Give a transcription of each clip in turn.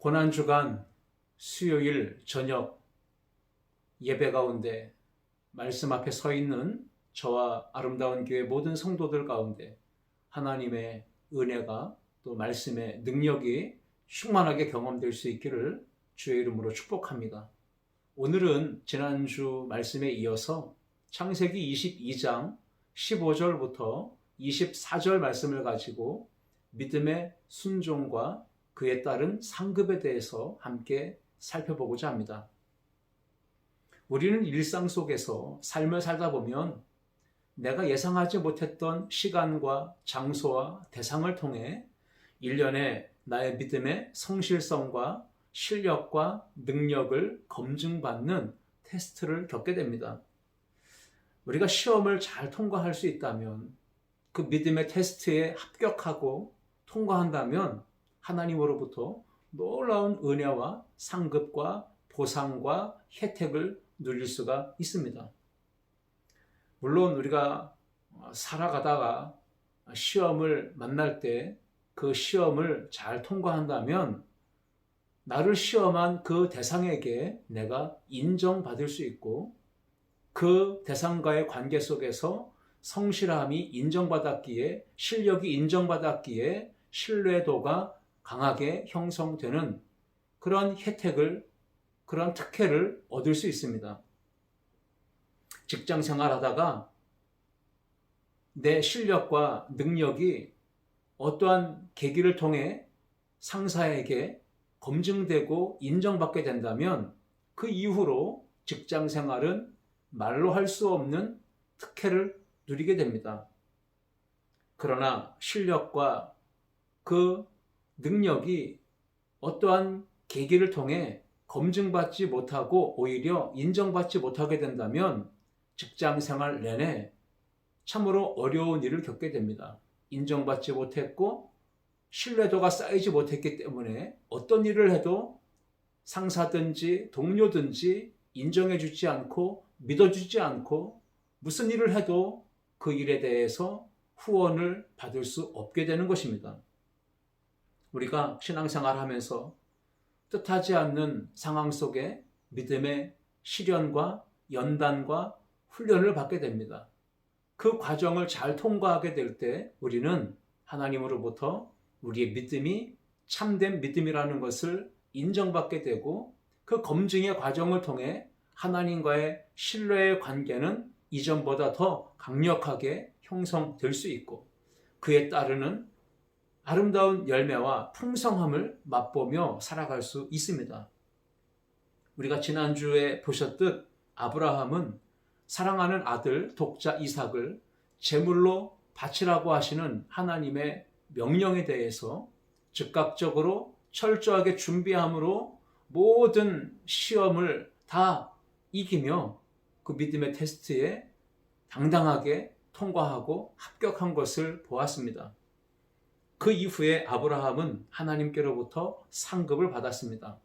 고난주간 수요일 저녁 예배 가운데 말씀 앞에 서 있는 저와 아름다운 교회 모든 성도들 가운데 하나님의 은혜가 또 말씀의 능력이 충만하게 경험될 수 있기를 주의 이름으로 축복합니다. 오늘은 지난주 말씀에 이어서 창세기 22장 15절부터 24절 말씀을 가지고 믿음의 순종과 그에 따른 상급에 대해서 함께 살펴보고자 합니다. 우리는 일상 속에서 삶을 살다 보면 내가 예상하지 못했던 시간과 장소와 대상을 통해 일련의 나의 믿음의 성실성과 실력과 능력을 검증받는 테스트를 겪게 됩니다. 우리가 시험을 잘 통과할 수 있다면, 그 믿음의 테스트에 합격하고 통과한다면 하나님으로부터 놀라운 은혜와 상급과 보상과 혜택을 누릴 수가 있습니다. 물론 우리가 살아가다가 시험을 만날 때 그 시험을 잘 통과한다면 나를 시험한 그 대상에게 내가 인정받을 수 있고, 그 대상과의 관계 속에서 성실함이 인정받았기에, 실력이 인정받았기에 신뢰도가 강하게 형성되는 그런 혜택을, 그런 특혜를 얻을 수 있습니다. 직장 생활하다가 내 실력과 능력이 어떠한 계기를 통해 상사에게 검증되고 인정받게 된다면 그 이후로 직장 생활은 말로 할 수 없는 특혜를 누리게 됩니다. 그러나 실력과 그 능력이 어떠한 계기를 통해 검증받지 못하고 오히려 인정받지 못하게 된다면 직장 생활 내내 참으로 어려운 일을 겪게 됩니다. 인정받지 못했고 신뢰도가 쌓이지 못했기 때문에 어떤 일을 해도 상사든지 동료든지 인정해주지 않고 믿어주지 않고, 무슨 일을 해도 그 일에 대해서 후원을 받을 수 없게 되는 것입니다. 우리가 신앙생활 하면서 뜻하지 않는 상황 속에 믿음의 시련과 연단과 훈련을 받게 됩니다. 그 과정을 잘 통과하게 될 때 우리는 하나님으로부터 우리의 믿음이 참된 믿음이라는 것을 인정받게 되고, 그 검증의 과정을 통해 하나님과의 신뢰의 관계는 이전보다 더 강력하게 형성될 수 있고, 그에 따르는 아름다운 열매와 풍성함을 맛보며 살아갈 수 있습니다. 우리가 지난주에 보셨듯 아브라함은 사랑하는 아들 독자 이삭을 제물로 바치라고 하시는 하나님의 명령에 대해서 즉각적으로 철저하게 준비함으로 모든 시험을 다 이기며 그 믿음의 테스트에 당당하게 통과하고 합격한 것을 보았습니다. 그 이후에 아브라함은 하나님께로부터 상급을 받았습니다.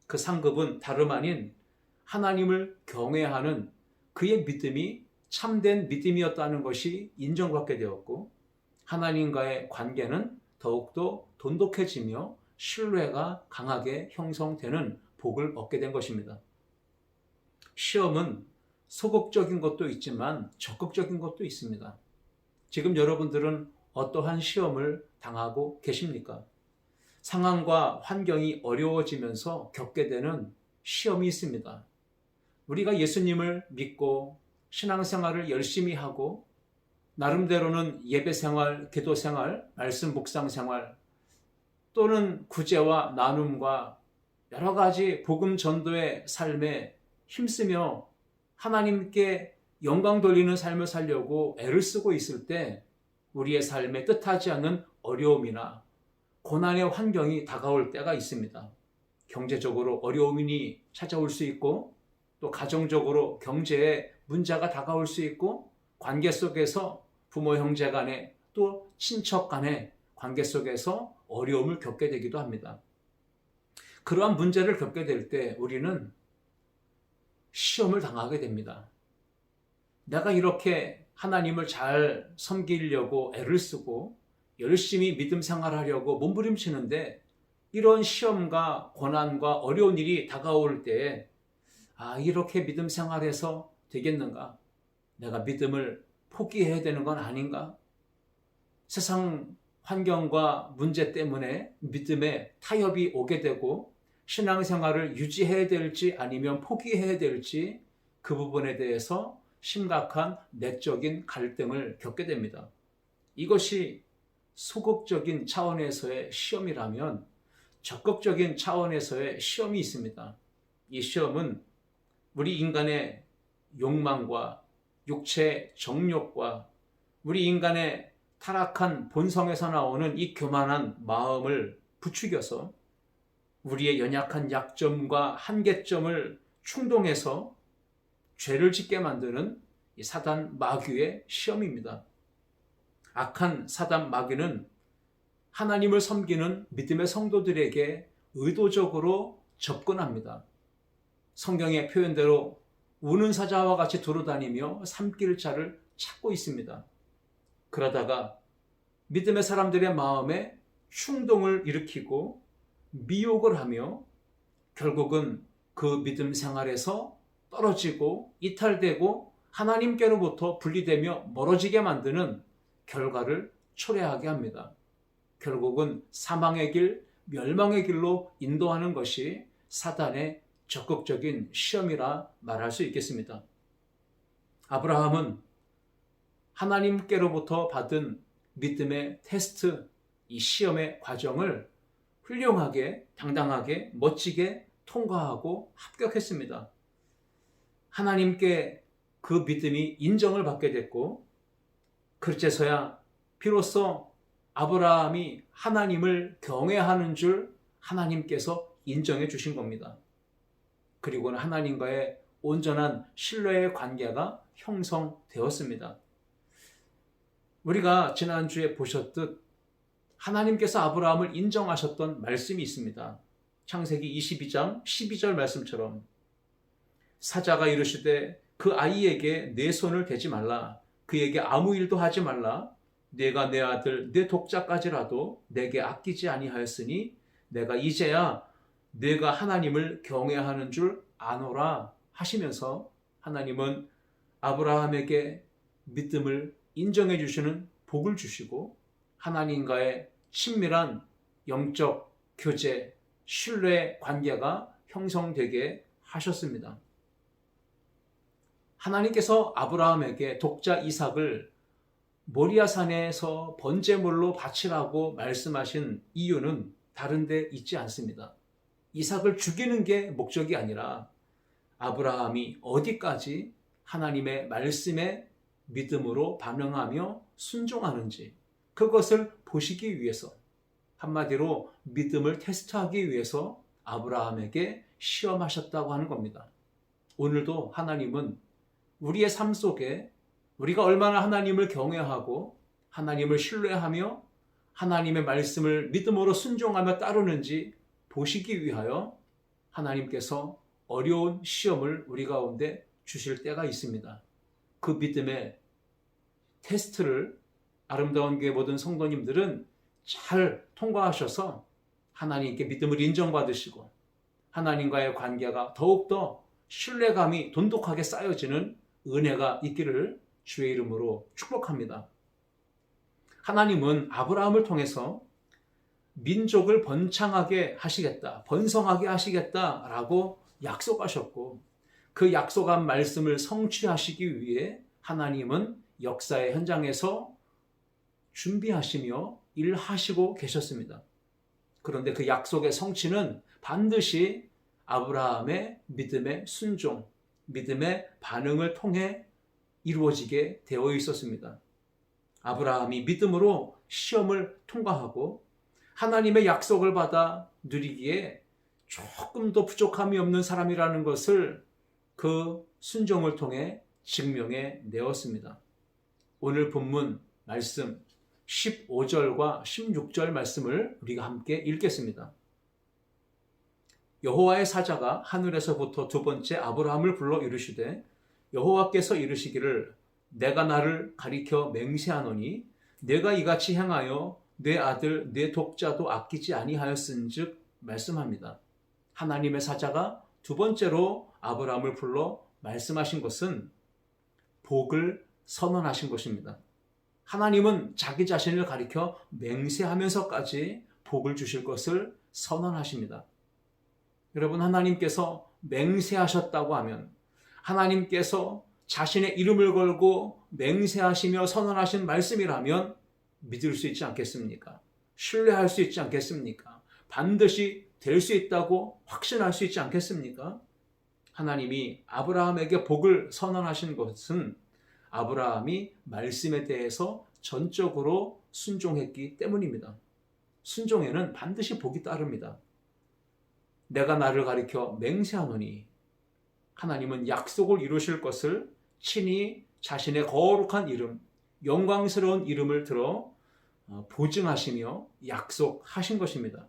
그 상급은 다름 아닌 하나님을 경외하는 그의 믿음이 참된 믿음이었다는 것이 인정받게 되었고, 하나님과의 관계는 더욱더 돈독해지며 신뢰가 강하게 형성되는 복을 얻게 된 것입니다. 시험은 소극적인 것도 있지만 적극적인 것도 있습니다. 지금 여러분들은 어떠한 시험을 당하고 계십니까? 상황과 환경이 어려워지면서 겪게 되는 시험이 있습니다. 우리가 예수님을 믿고 신앙생활을 열심히 하고 나름대로는 예배생활, 기도생활, 말씀 묵상생활 또는 구제와 나눔과 여러 가지 복음 전도의 삶에 힘쓰며 하나님께 영광 돌리는 삶을 살려고 애를 쓰고 있을 때 우리의 삶에 뜻하지 않는 어려움이나 고난의 환경이 다가올 때가 있습니다. 경제적으로 어려움이 찾아올 수 있고, 또 가정적으로 경제에 문제가 다가올 수 있고, 관계 속에서 부모 형제 간에 또 친척 간의 관계 속에서 어려움을 겪게 되기도 합니다. 그러한 문제를 겪게 될 때 우리는 시험을 당하게 됩니다. 내가 이렇게 하나님을 잘 섬기려고 애를 쓰고 열심히 믿음 생활하려고 몸부림치는데 이런 시험과 고난과 어려운 일이 다가올 때, 이렇게 믿음 생활해서 되겠는가? 내가 믿음을 포기해야 되는 건 아닌가? 세상 환경과 문제 때문에 믿음에 타협이 오게 되고 신앙생활을 유지해야 될지 아니면 포기해야 될지 그 부분에 대해서 심각한 내적인 갈등을 겪게 됩니다. 이것이 소극적인 차원에서의 시험이라면 적극적인 차원에서의 시험이 있습니다. 이 시험은 우리 인간의 욕망과 육체 정욕과 우리 인간의 타락한 본성에서 나오는 이 교만한 마음을 부추겨서 우리의 연약한 약점과 한계점을 충동해서 죄를 짓게 만드는 이 사단 마귀의 시험입니다. 악한 사단 마귀는 하나님을 섬기는 믿음의 성도들에게 의도적으로 접근합니다. 성경의 표현대로 우는 사자와 같이 두루다니며 삼킬 자를 찾고 있습니다. 그러다가 믿음의 사람들의 마음에 충동을 일으키고 미혹을 하며 결국은 그 믿음 생활에서 떨어지고 이탈되고 하나님께로부터 분리되며 멀어지게 만드는 결과를 초래하게 합니다. 결국은 사망의 길, 멸망의 길로 인도하는 것이 사단의 적극적인 시험이라 말할 수 있겠습니다. 아브라함은 하나님께로부터 받은 믿음의 테스트, 이 시험의 과정을 훌륭하게, 당당하게, 멋지게 통과하고 합격했습니다. 하나님께 그 믿음이 인정을 받게 됐고, 그제서야 비로소 아브라함이 하나님을 경외하는 줄 하나님께서 인정해 주신 겁니다. 그리고는 하나님과의 온전한 신뢰의 관계가 형성되었습니다. 우리가 지난주에 보셨듯 하나님께서 아브라함을 인정하셨던 말씀이 있습니다. 창세기 22장 12절 말씀처럼 사자가 이르시되 그 아이에게 내 손을 대지 말라. 그에게 아무 일도 하지 말라. 내가 내 아들 내 독자까지라도 내게 아끼지 아니하였으니 내가 이제야 내가 하나님을 경외하는 줄 아노라 하시면서 하나님은 아브라함에게 믿음을 인정해 주시는 복을 주시고 하나님과의 친밀한 영적 교제, 신뢰 관계가 형성되게 하셨습니다. 하나님께서 아브라함에게 독자 이삭을 모리아산에서 번제물로 바치라고 말씀하신 이유는 다른 데 있지 않습니다. 이삭을 죽이는 게 목적이 아니라 아브라함이 어디까지 하나님의 말씀에 믿음으로 반응하며 순종하는지 그것을 보시기 위해서, 한마디로 믿음을 테스트하기 위해서 아브라함에게 시험하셨다고 하는 겁니다. 오늘도 하나님은 우리의 삶 속에 우리가 얼마나 하나님을 경외하고 하나님을 신뢰하며 하나님의 말씀을 믿음으로 순종하며 따르는지 보시기 위하여 하나님께서 어려운 시험을 우리 가운데 주실 때가 있습니다. 그 믿음의 테스트를 아름다운 교회 모든 성도님들은 잘 통과하셔서 하나님께 믿음을 인정받으시고 하나님과의 관계가 더욱더 신뢰감이 돈독하게 쌓여지는 은혜가 있기를 주의 이름으로 축복합니다. 하나님은 아브라함을 통해서 민족을 번창하게 하시겠다, 번성하게 하시겠다라고 약속하셨고 그 약속한 말씀을 성취하시기 위해 하나님은 역사의 현장에서 준비하시며 일하시고 계셨습니다. 그런데 그 약속의 성취는 반드시 아브라함의 믿음의 순종, 믿음의 반응을 통해 이루어지게 되어 있었습니다. 아브라함이 믿음으로 시험을 통과하고 하나님의 약속을 받아 누리기에 조금 더 부족함이 없는 사람이라는 것을 그 순종을 통해 증명해 내었습니다. 오늘 본문 말씀 15절과 16절 말씀을 우리가 함께 읽겠습니다. 여호와의 사자가 하늘에서부터 두 번째 아브라함을 불러 이르시되 여호와께서 이르시기를 내가 나를 가리켜 맹세하노니 내가 이같이 행하여 내 아들 내 독자도 아끼지 아니하였은즉 말씀합니다. 하나님의 사자가 두 번째로 아브라함을 불러 말씀하신 것은 복을 선언하신 것입니다. 하나님은 자기 자신을 가리켜 맹세하면서까지 복을 주실 것을 선언하십니다. 여러분, 하나님께서 맹세하셨다고 하면, 하나님께서 자신의 이름을 걸고 맹세하시며 선언하신 말씀이라면 믿을 수 있지 않겠습니까? 신뢰할 수 있지 않겠습니까? 반드시 될 수 있다고 확신할 수 있지 않겠습니까? 하나님이 아브라함에게 복을 선언하신 것은 아브라함이 말씀에 대해서 전적으로 순종했기 때문입니다. 순종에는 반드시 복이 따릅니다. 내가 나를 가리켜 맹세하노니, 하나님은 약속을 이루실 것을 친히 자신의 거룩한 이름, 영광스러운 이름을 들어 보증하시며 약속하신 것입니다.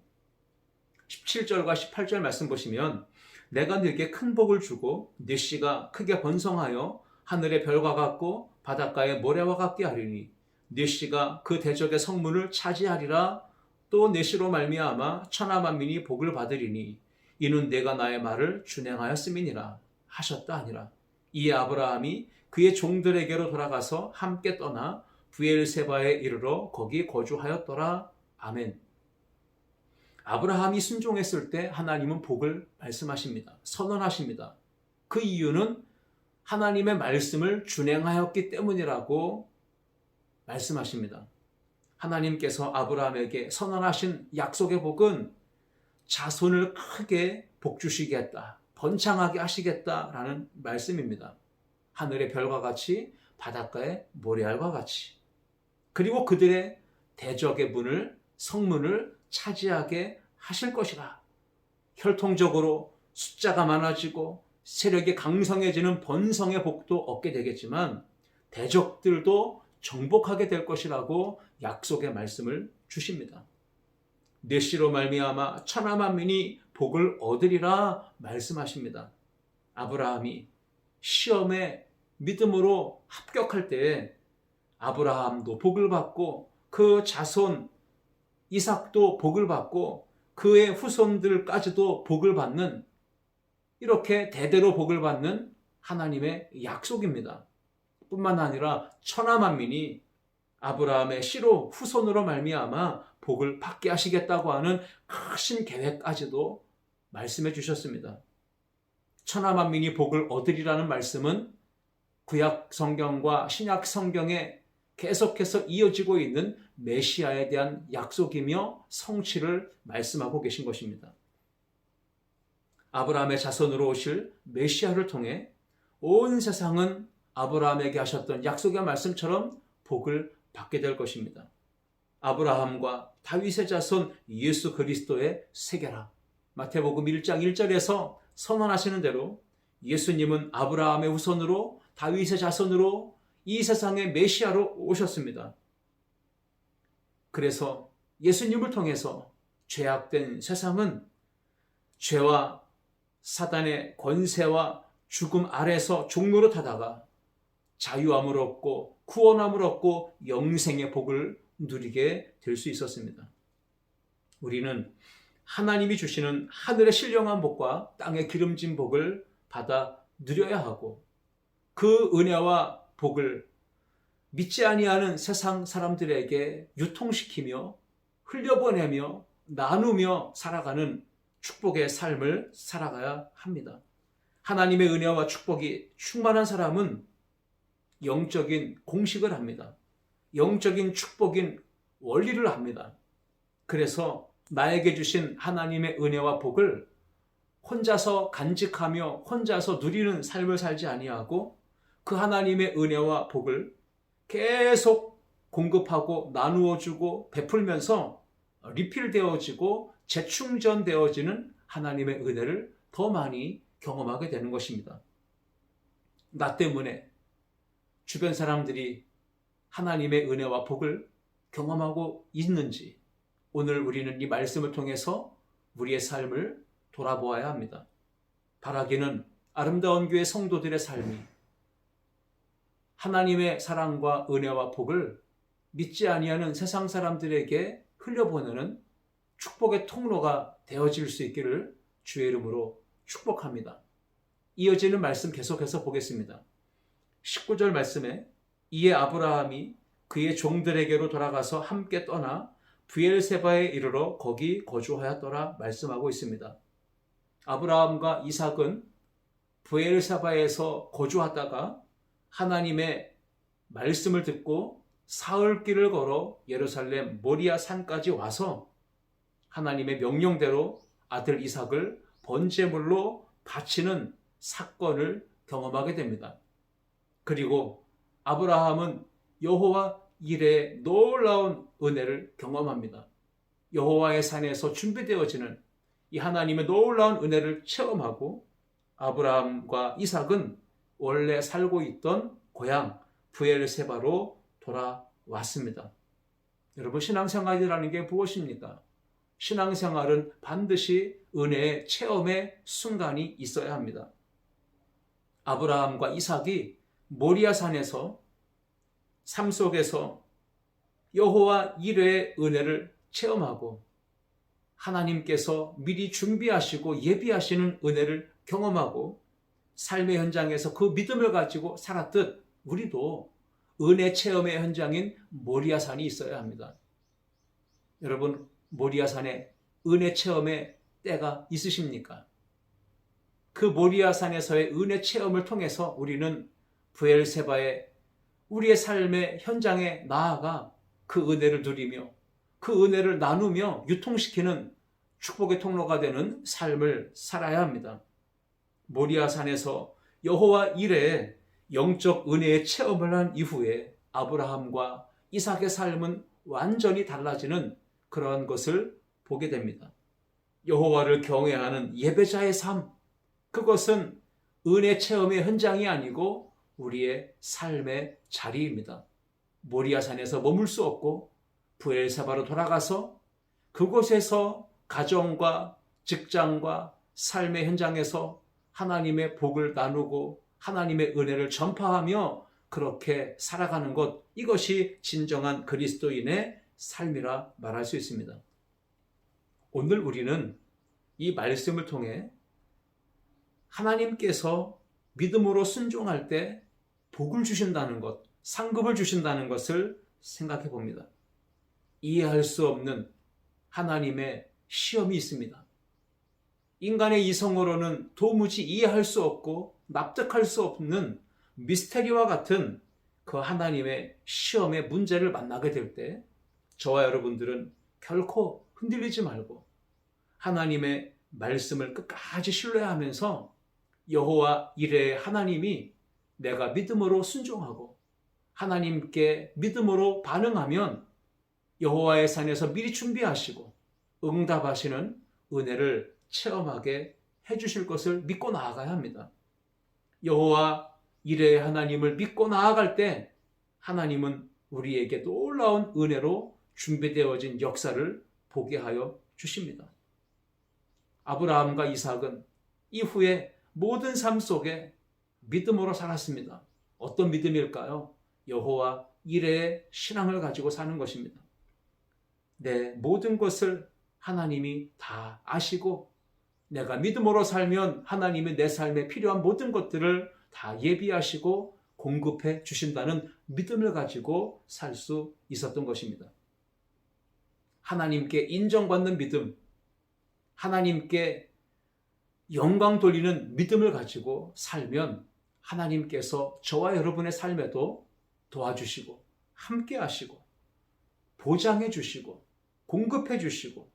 17절과 18절 말씀 보시면, 내가 네게 큰 복을 주고 네 씨가 크게 번성하여 하늘의 별과 같고 바닷가의 모래와 같게 하리니 네 씨가 그 대적의 성문을 차지하리라. 또 네 씨로 말미암아 천하 만민이 복을 받으리니 이는 내가 나의 말을 준행하였음이니라 하셨다 하니라. 이에 아브라함이 그의 종들에게로 돌아가서 함께 떠나 브엘세바에 이르러 거기 거주하였더라. 아멘. 아브라함이 순종했을 때 하나님은 복을 말씀하십니다. 선언하십니다. 그 이유는 하나님의 말씀을 준행하였기 때문이라고 말씀하십니다. 하나님께서 아브라함에게 선언하신 약속의 복은 자손을 크게 복주시겠다, 번창하게 하시겠다라는 말씀입니다. 하늘의 별과 같이, 바닷가의 모래알과 같이. 그리고 그들의 대적의 문을, 성문을 차지하게 하실 것이라. 혈통적으로 숫자가 많아지고 세력이 강성해지는 번성의 복도 얻게 되겠지만 대적들도 정복하게 될 것이라고 약속의 말씀을 주십니다. 네 씨로 말미암아 천하 만민이 복을 얻으리라 말씀하십니다. 아브라함이 시험에 믿음으로 합격할 때에 아브라함도 복을 받고 그 자손 이삭도 복을 받고 그의 후손들까지도 복을 받는, 이렇게 대대로 복을 받는 하나님의 약속입니다. 뿐만 아니라 천하 만민이 아브라함의 씨로 후손으로 말미암아 복을 받게 하시겠다고 하는 크신 계획까지도 말씀해 주셨습니다. 천하 만민이 복을 얻으리라는 말씀은 구약 성경과 신약 성경에 계속해서 이어지고 있는 메시아에 대한 약속이며 성취를 말씀하고 계신 것입니다. 아브라함의 자손으로 오실 메시아를 통해 온 세상은 아브라함에게 하셨던 약속의 말씀처럼 복을 받게 될 것입니다. 아브라함과 다윗의 자손 예수 그리스도의 세계라. 마태복음 1장 1절에서 선언하시는 대로 예수님은 아브라함의 후손으로 다윗의 자손으로 이 세상의 메시아로 오셨습니다. 그래서 예수님을 통해서 죄악된 세상은 죄와 사단의 권세와 죽음 아래서 종로로 타다가 자유함을 얻고 구원함을 얻고 영생의 복을 누리게 될 수 있었습니다. 우리는 하나님이 주시는 하늘의 신령한 복과 땅의 기름진 복을 받아 누려야 하고, 그 은혜와 복을 믿지 아니하는 세상 사람들에게 유통시키며 흘려보내며 나누며 살아가는 축복의 삶을 살아가야 합니다. 하나님의 은혜와 축복이 충만한 사람은 영적인 공식을 합니다. 영적인 축복인 원리를 합니다. 그래서 나에게 주신 하나님의 은혜와 복을 혼자서 간직하며 혼자서 누리는 삶을 살지 아니하고 그 하나님의 은혜와 복을 계속 공급하고 나누어주고 베풀면서 리필되어지고 재충전되어지는 하나님의 은혜를 더 많이 경험하게 되는 것입니다. 나 때문에 주변 사람들이 하나님의 은혜와 복을 경험하고 있는지 오늘 우리는 이 말씀을 통해서 우리의 삶을 돌아보아야 합니다. 바라기는 아름다운 교회 성도들의 삶이 하나님의 사랑과 은혜와 복을 믿지 아니하는 세상 사람들에게 흘려보내는 축복의 통로가 되어질 수 있기를 주의 이름으로 축복합니다. 이어지는 말씀 계속해서 보겠습니다. 19절 말씀에 이에 아브라함이 그의 종들에게로 돌아가서 함께 떠나 브엘세바에 이르러 거기 거주하였더라 말씀하고 있습니다. 아브라함과 이삭은 브엘세바에서 거주하다가 하나님의 말씀을 듣고 사흘길을 걸어 예루살렘 모리아 산까지 와서 하나님의 명령대로 아들 이삭을 번제물로 바치는 사건을 경험하게 됩니다. 그리고 아브라함은 여호와 이레의 놀라운 은혜를 경험합니다. 여호와의 산에서 준비되어지는 이 하나님의 놀라운 은혜를 체험하고 아브라함과 이삭은 원래 살고 있던 고향 브엘세바로 돌아왔습니다. 여러분, 신앙생활이라는 게 무엇입니까? 신앙생활은 반드시 은혜의 체험의 순간이 있어야 합니다. 아브라함과 이삭이 모리아산에서 삶 속에서 여호와 이레의 은혜를 체험하고 하나님께서 미리 준비하시고 예비하시는 은혜를 경험하고 삶의 현장에서 그 믿음을 가지고 살았듯 우리도 은혜 체험의 현장인 모리아산이 있어야 합니다. 여러분, 모리아산에 은혜 체험의 때가 있으십니까? 그 모리아산에서의 은혜 체험을 통해서 우리는 브엘세바의 우리의 삶의 현장에 나아가 그 은혜를 누리며 그 은혜를 나누며 유통시키는 축복의 통로가 되는 삶을 살아야 합니다. 모리아산에서 여호와 이레의 영적 은혜의 체험을 한 이후에 아브라함과 이삭의 삶은 완전히 달라지는 그러한 것을 보게 됩니다. 여호와를 경외하는 예배자의 삶, 그것은 은혜 체험의 현장이 아니고 우리의 삶의 자리입니다. 모리아산에서 머물 수 없고 브엘세바로 돌아가서 그곳에서 가정과 직장과 삶의 현장에서 하나님의 복을 나누고 하나님의 은혜를 전파하며 그렇게 살아가는 것, 이것이 진정한 그리스도인의 삶이라 말할 수 있습니다. 오늘 우리는 이 말씀을 통해 하나님께서 믿음으로 순종할 때 복을 주신다는 것, 상급을 주신다는 것을 생각해 봅니다. 이해할 수 없는 하나님의 시험이 있습니다. 인간의 이성으로는 도무지 이해할 수 없고 납득할 수 없는 미스테리와 같은 그 하나님의 시험의 문제를 만나게 될 때 저와 여러분들은 결코 흔들리지 말고 하나님의 말씀을 끝까지 신뢰하면서 여호와 이레의 하나님이 내가 믿음으로 순종하고 하나님께 믿음으로 반응하면 여호와의 산에서 미리 준비하시고 응답하시는 은혜를 체험하게 해주실 것을 믿고 나아가야 합니다. 여호와 이레의 하나님을 믿고 나아갈 때 하나님은 우리에게 놀라운 은혜로 준비되어진 역사를 보게 하여 주십니다. 아브라함과 이삭은 이후에 모든 삶 속에 믿음으로 살았습니다. 어떤 믿음일까요? 여호와 이레의 신앙을 가지고 사는 것입니다. 내 모든 것을 하나님이 다 아시고 내가 믿음으로 살면 하나님이 내 삶에 필요한 모든 것들을 다 예비하시고 공급해 주신다는 믿음을 가지고 살 수 있었던 것입니다. 하나님께 인정받는 믿음, 하나님께 영광 돌리는 믿음을 가지고 살면 하나님께서 저와 여러분의 삶에도 도와주시고 함께 하시고 보장해 주시고 공급해 주시고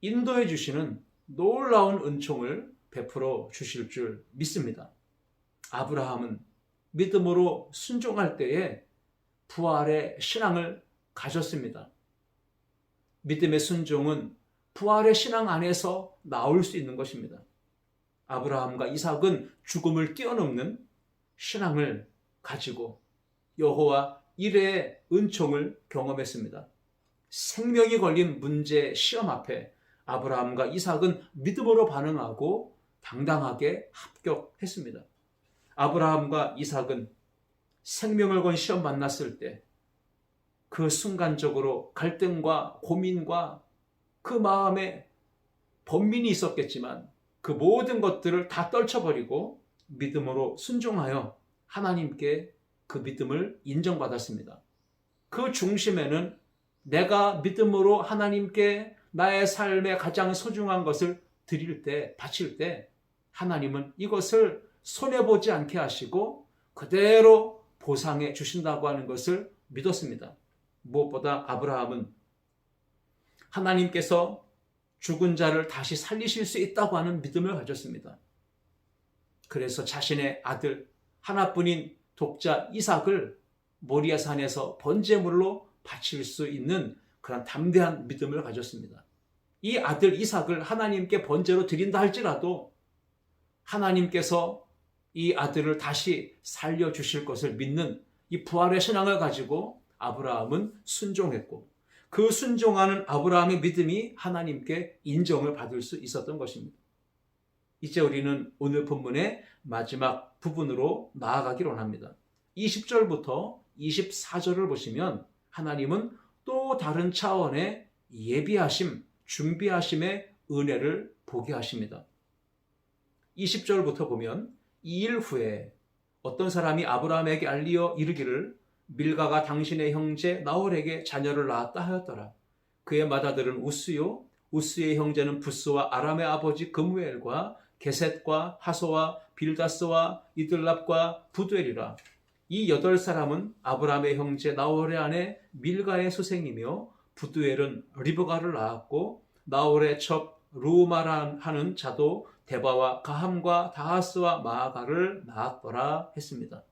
인도해 주시는 놀라운 은총을 베풀어 주실 줄 믿습니다. 아브라함은 믿음으로 순종할 때에 부활의 신앙을 가졌습니다. 믿음의 순종은 부활의 신앙 안에서 나올 수 있는 것입니다. 아브라함과 이삭은 죽음을 뛰어넘는 신앙을 가지고 여호와 이레의 은총을 경험했습니다. 생명이 걸린 문제 시험 앞에 아브라함과 이삭은 믿음으로 반응하고 당당하게 합격했습니다. 아브라함과 이삭은 생명을 건 시험 만났을 때 그 순간적으로 갈등과 고민과 그 마음에 번민이 있었겠지만 그 모든 것들을 다 떨쳐버리고 믿음으로 순종하여 하나님께 그 믿음을 인정받았습니다. 그 중심에는 내가 믿음으로 하나님께 나의 삶의 가장 소중한 것을 드릴 때, 바칠 때 하나님은 이것을 손해보지 않게 하시고 그대로 보상해 주신다고 하는 것을 믿었습니다. 무엇보다 아브라함은 하나님께서 죽은 자를 다시 살리실 수 있다고 하는 믿음을 가졌습니다. 그래서 자신의 아들 하나뿐인 독자 이삭을 모리아 산에서 번제물로 바칠 수 있는 그런 담대한 믿음을 가졌습니다. 이 아들 이삭을 하나님께 번제로 드린다 할지라도 하나님께서 이 아들을 다시 살려주실 것을 믿는 이 부활의 신앙을 가지고 아브라함은 순종했고 그 순종하는 아브라함의 믿음이 하나님께 인정을 받을 수 있었던 것입니다. 이제 우리는 오늘 본문의 마지막 부분으로 나아가기로 합니다. 20절부터 24절을 보시면 하나님은 또 다른 차원의 예비하심, 준비하심의 은혜를 보게 하십니다. 20절부터 보면 2일 후에 어떤 사람이 아브라함에게 알리어 이르기를 밀가가 당신의 형제 나홀에게 자녀를 낳았다 하였더라. 그의 맏아들은 우스요, 우스의 형제는 부스와 아람의 아버지 그무엘과 게셋과 하소와 빌다스와 이들랍과 부두엘이라. 이 8사람은 아브라함의 형제 나홀의 아내 밀가의 소생이며 부두엘은 리브가를 낳았고 나홀의 첩 루마라 하는 자도 데바와 가함과 다하스와 마아가를 낳았더라 했습니다.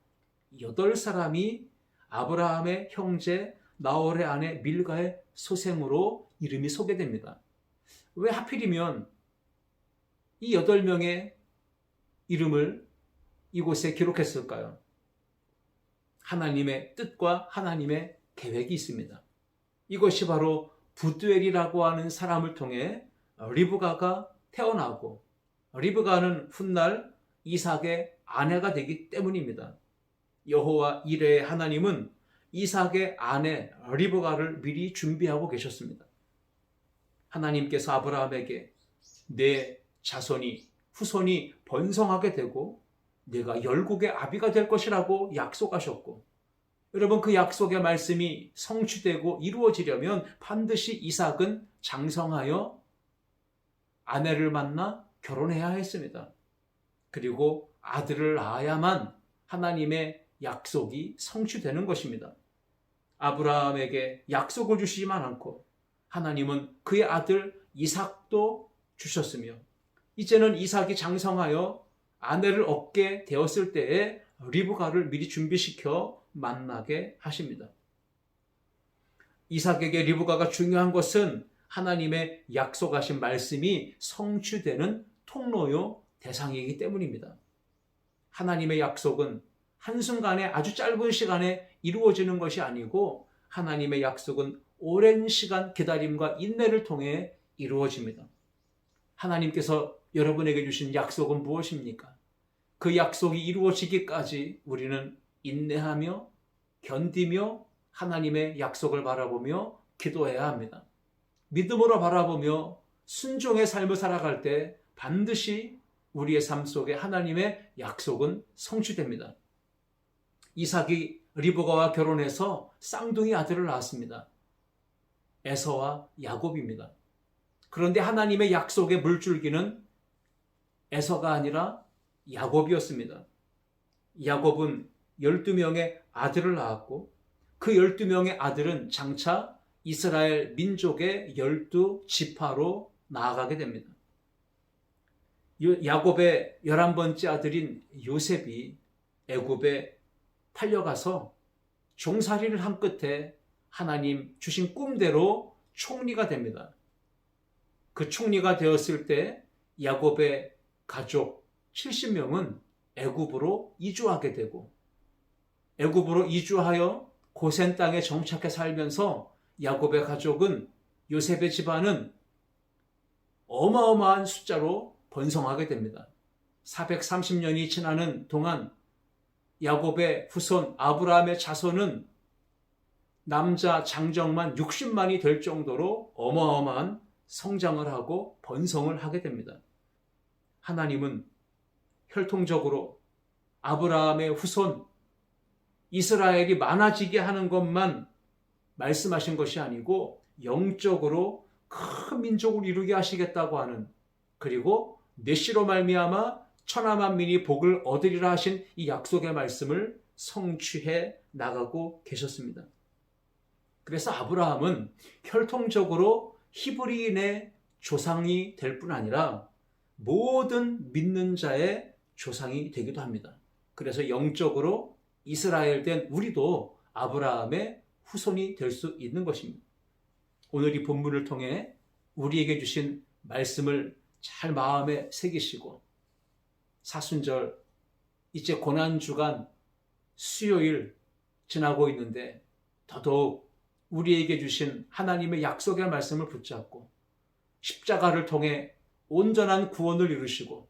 8사람이 아브라함의 형제 나홀의 아내 밀가의 소생으로 이름이 소개됩니다. 왜 하필이면 이 8명의 이름을 이곳에 기록했을까요? 하나님의 뜻과 하나님의 계획이 있습니다. 이것이 바로 부두엘이라고 하는 사람을 통해 리브가가 태어나고 리브가는 훗날 이삭의 아내가 되기 때문입니다. 여호와 이레의 하나님은 이삭의 아내 리브가를 미리 준비하고 계셨습니다. 하나님께서 아브라함에게 내 자손이 후손이 번성하게 되고 내가 열국의 아비가 될 것이라고 약속하셨고 여러분 그 약속의 말씀이 성취되고 이루어지려면 반드시 이삭은 장성하여 아내를 만나 결혼해야 했습니다. 그리고 아들을 낳아야만 하나님의 약속이 성취되는 것입니다. 아브라함에게 약속을 주시지만 않고 하나님은 그의 아들 이삭도 주셨으며 이제는 이삭이 장성하여 아내를 얻게 되었을 때에 리브가를 미리 준비시켜 만나게 하십니다. 이삭에게 리브가가 중요한 것은 하나님의 약속하신 말씀이 성취되는 통로요 대상이기 때문입니다. 하나님의 약속은 한순간에 아주 짧은 시간에 이루어지는 것이 아니고 하나님의 약속은 오랜 시간 기다림과 인내를 통해 이루어집니다. 하나님께서 여러분에게 주신 약속은 무엇입니까? 그 약속이 이루어지기까지 우리는 인내하며 견디며 하나님의 약속을 바라보며 기도해야 합니다. 믿음으로 바라보며 순종의 삶을 살아갈 때 반드시 우리의 삶 속에 하나님의 약속은 성취됩니다. 이삭이 리브가와 결혼해서 쌍둥이 아들을 낳았습니다. 에서와 야곱입니다. 그런데 하나님의 약속의 물줄기는 에서가 아니라 야곱이었습니다. 야곱은 12명의 아들을 낳았고 그 12명의 아들은 장차 이스라엘 민족의 12지파로 나아가게 됩니다. 야곱의 11번째 아들인 요셉이 애굽에 팔려가서 종살이를 한 끝에 하나님 주신 꿈대로 총리가 됩니다. 그 총리가 되었을 때 야곱의 가족 70명은 애굽으로 이주하게 되고 애굽으로 이주하여 고센 땅에 정착해 살면서 야곱의 가족은 요셉의 집안은 어마어마한 숫자로 번성하게 됩니다. 430년이 지나는 동안 야곱의 후손 아브라함의 자손은 남자 장정만 60만이 될 정도로 어마어마한 성장을 하고 번성을 하게 됩니다. 하나님은 혈통적으로 아브라함의 후손 이스라엘이 많아지게 하는 것만 말씀하신 것이 아니고 영적으로 큰 민족을 이루게 하시겠다고 하는, 그리고 내 씨로 말미암아 천하 만민이 복을 얻으리라 하신 이 약속의 말씀을 성취해 나가고 계셨습니다. 그래서 아브라함은 혈통적으로 히브리인의 조상이 될 뿐 아니라 모든 믿는 자의 조상이 되기도 합니다. 그래서 영적으로 이스라엘된 우리도 아브라함의 후손이 될 수 있는 것입니다. 오늘 이 본문을 통해 우리에게 주신 말씀을 잘 마음에 새기시고, 사순절 이제 고난주간 수요일 지나고 있는데 더더욱 우리에게 주신 하나님의 약속의 말씀을 붙잡고 십자가를 통해 온전한 구원을 이루시고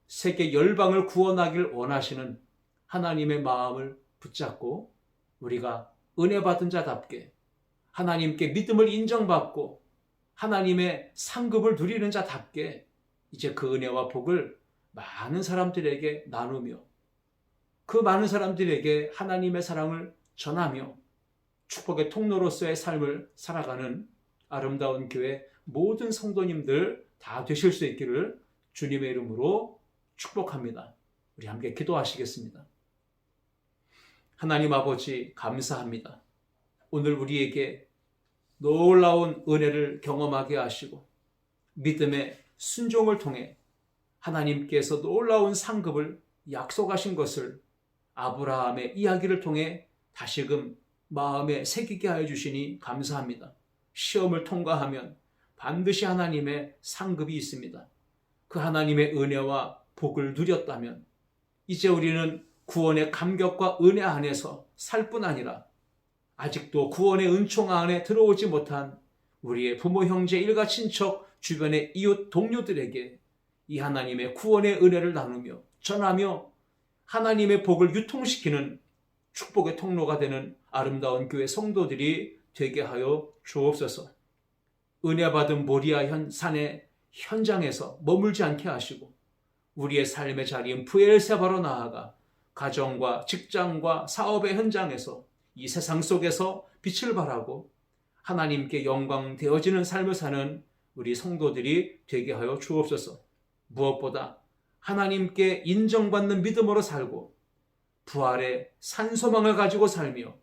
세계 열방을 구원하길 원하시는 하나님의 마음을 붙잡고 우리가 은혜 받은 자답게 하나님께 믿음을 인정받고 하나님의 상급을 누리는 자답게 이제 그 은혜와 복을 많은 사람들에게 나누며 그 많은 사람들에게 하나님의 사랑을 전하며 축복의 통로로서의 삶을 살아가는 아름다운 교회 모든 성도님들 다 되실 수 있기를 주님의 이름으로 축복합니다. 우리 함께 기도하시겠습니다. 하나님 아버지 감사합니다. 오늘 우리에게 놀라운 은혜를 경험하게 하시고 믿음의 순종을 통해 하나님께서 놀라운 상급을 약속하신 것을 아브라함의 이야기를 통해 다시금 마음에 새기게 하여 주시니 감사합니다. 시험을 통과하면 반드시 하나님의 상급이 있습니다. 그 하나님의 은혜와 복을 누렸다면 이제 우리는 구원의 감격과 은혜 안에서 살 뿐 아니라 아직도 구원의 은총 안에 들어오지 못한 우리의 부모, 형제, 일가, 친척, 주변의 이웃, 동료들에게 이 하나님의 구원의 은혜를 나누며 전하며 하나님의 복을 유통시키는 축복의 통로가 되는 아름다운 교회 성도들이 되게 하여 주옵소서. 은혜 받은 모리아 산의 현장에서 머물지 않게 하시고 우리의 삶의 자리인 브엘세바로 나아가 가정과 직장과 사업의 현장에서 이 세상 속에서 빛을 발하고 하나님께 영광 되어지는 삶을 사는 우리 성도들이 되게 하여 주옵소서. 무엇보다 하나님께 인정받는 믿음으로 살고 부활의 산소망을 가지고 살며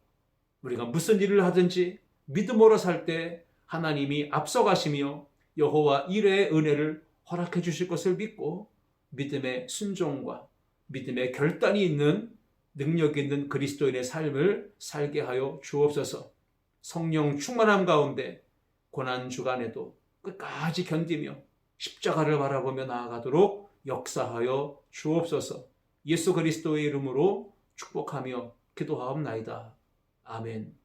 우리가 무슨 일을 하든지 믿음으로 살 때 하나님이 앞서가시며 여호와 이레의 은혜를 허락해 주실 것을 믿고 믿음의 순종과 믿음의 결단이 있는 능력 있는 그리스도인의 삶을 살게 하여 주옵소서. 성령 충만함 가운데 고난주간에도 끝까지 견디며 십자가를 바라보며 나아가도록 역사하여 주옵소서. 예수 그리스도의 이름으로 축복하며 기도하옵나이다. 아멘.